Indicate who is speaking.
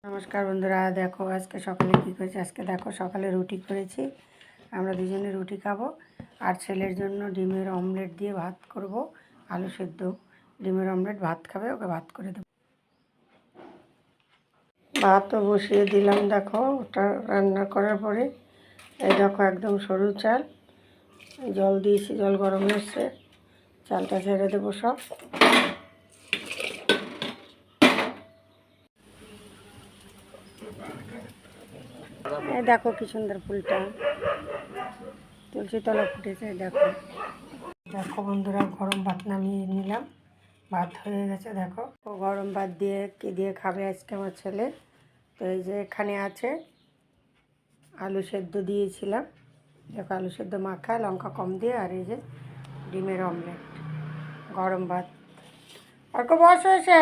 Speaker 1: নমস্কার বন্ধুরা, দেখো আজকে সকালে কী করেছি। আজকে দেখো সকালে রুটি করেছি, আমরা দুজনে রুটি খাবো। আর ছেলের জন্য ডিমের অমলেট দিয়ে ভাত করব, আলু সেদ্ধ ডিমের অমলেট ভাত খাবে, ওকে ভাত করে দেবো। ভাতও বসিয়ে দিলাম, দেখো ওটা রান্না করার পরে এই দেখো একদম সরু চাল, জল দিয়েছি, জল গরম হচ্ছে, চালটা ছেড়ে দেবো সব। এই দেখো কি সুন্দর ফুলটা, তুলসী তলা ফুটেছে। দেখো দেখো বন্ধুরা, গরম ভাত নামিয়ে নিলাম, ভাত হয়ে গেছে। দেখো ও গরম ভাত দিয়ে কি দিয়ে খাবে আজকে আমার ছেলে। তো এই যে এখানে আছে আলু সেদ্ধ দিয়েছিলাম, দেখো আলু সেদ্ধ মাখা, লঙ্কা কম দিয়ে, আর এই যে ডিমের অমলেট, গরম ভাত। আর বস হয়েছে।